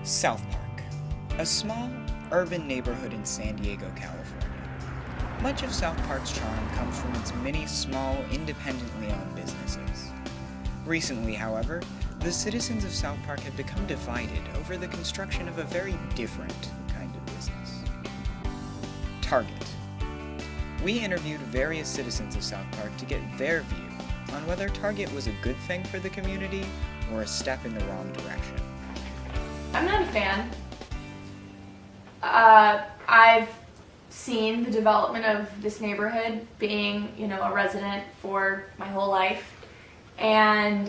Southpark, a small, urban neighborhood in San Diego, California. Much of South Park's charm comes from its many small, independently owned businesses. Recently, however, the citizens of South Park have become divided over the construction of a very different kind of business. Target. We interviewed various citizens of South Park to get their view on whether Target was a good thing for the community or a step in the wrong direction. I'm not a fan. I've seen the development of this neighborhood, being, a resident for my whole life, and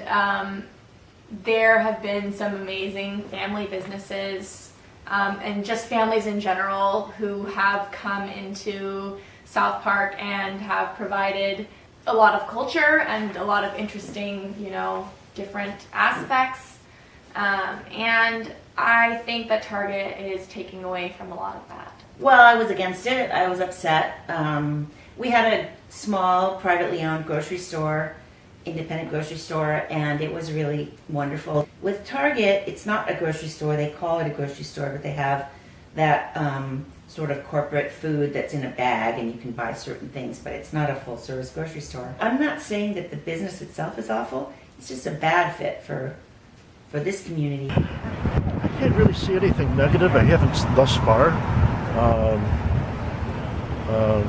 there have been some amazing family businesses and just families in general who have come into South Park and have provided a lot of culture and a lot of interesting, different aspects. And I think that Target is taking away from a lot of that. Well, I was against it. I was upset. We had a small, privately owned grocery store, independent grocery store, and it was really wonderful. With Target, it's not a grocery store. They call it a grocery store, but they have that sort of corporate food that's in a bag and you can buy certain things, but it's not a full-service grocery store. I'm not saying that the business itself is awful. It's just a bad fit for this community. I can't really see anything negative. I haven't thus far.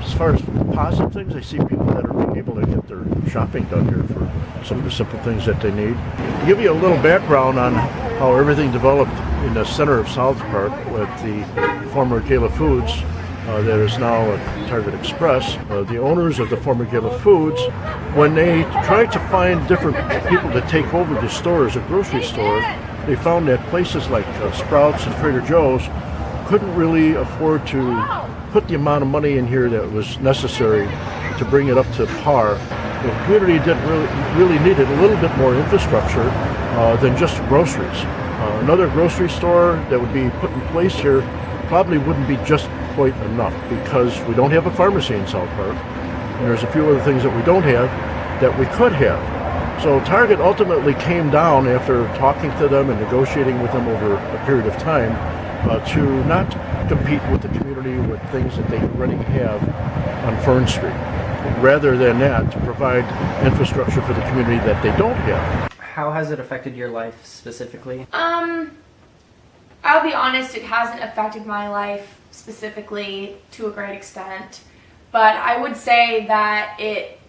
As far as positive things, I see people that are being able to get their shopping done here for some of the simple things that they need. To give you a little background on how everything developed in the center of South Park with the former Gala Foods that is now a Target Express. The owners of the former Gala Foods, when they tried to find different people to take over the store as a grocery store, they found that places like Sprouts and Trader Joe's couldn't really afford to put the amount of money in here that was necessary to bring it up to par. The community didn't really needed a little bit more infrastructure than just groceries. Another grocery store that would be put in place here probably wouldn't be just quite enough, because we don't have a pharmacy in South Park, and there's a few other things that we don't have that we could have. So Target ultimately came down after talking to them and negotiating with them over a period of time to not compete with the community with things that they already have on Fern Street, rather than that to provide infrastructure for the community that they don't have. How has it affected your life specifically? I'll be honest, it hasn't affected my life specifically to a great extent, but I would say that it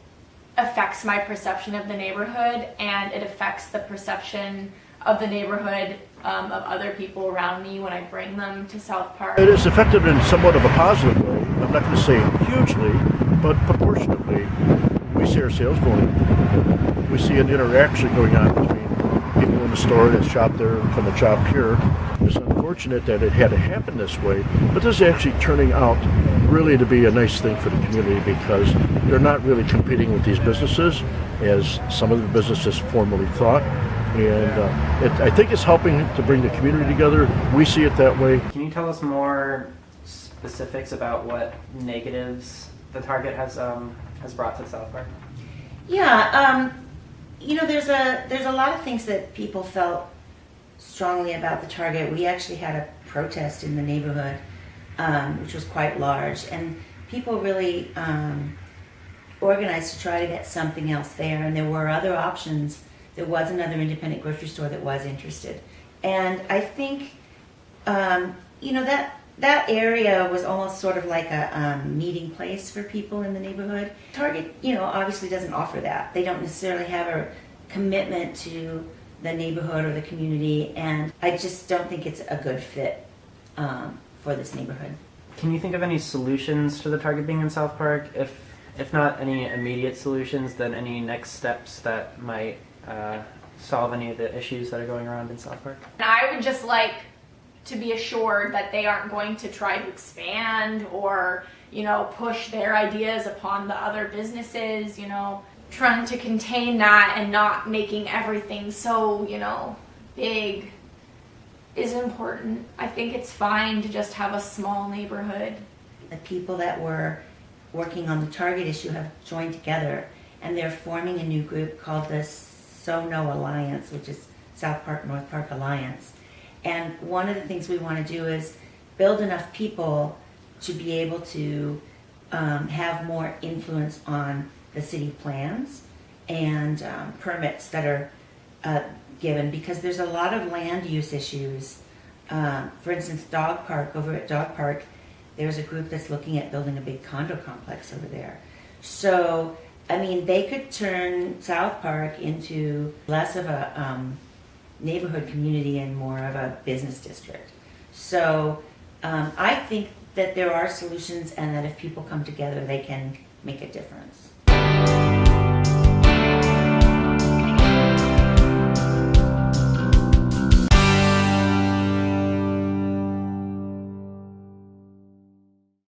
affects my perception of the neighborhood, and it affects the perception of the neighborhood of other people around me when I bring them to South Park. It is affected in somewhat of a positive way. I'm not going to say hugely, but proportionately. We see our sales going up. We see an interaction going on between people in the store that shop there and come and shop here. It's unfortunate that it had to happen this way, but this is actually turning out really to be a nice thing for the community, because they're not really competing with these businesses as some of the businesses formerly thought. And I think it's helping to bring the community together. We see it that way. Can you tell us more specifics about what negatives the Target has brought to South Park? Yeah, there's a lot of things that people felt strongly about the Target. We actually had a protest in the neighborhood, which was quite large, and people really organized to try to get something else there, and there were other options. There was another independent grocery store that was interested. And I think, that area was almost sort of like a meeting place for people in the neighborhood. Target, obviously doesn't offer that. They don't necessarily have a commitment to the neighborhood or the community, and I just don't think it's a good fit for this neighborhood. Can you think of any solutions to the Target being in South Park? If not any immediate solutions, then any next steps that might solve any of the issues that are going around in South Park? And I would just like to be assured that they aren't going to try to expand or, push their ideas upon the other businesses, trying to contain that and not making everything so, big is important. I think it's fine to just have a small neighborhood. The people that were working on the Target issue have joined together, and they're forming a new group called the So No Alliance, which is South Park North Park Alliance. And one of the things we want to do is build enough people to be able to have more influence on the city plans and permits that are given, because there's a lot of land use issues. For instance, Dog Park, over at Dog Park, there's a group that's looking at building a big condo complex over there. So, I mean, they could turn South Park into less of a neighborhood community and more of a business district. So, I think that there are solutions, and that if people come together, they can make a difference.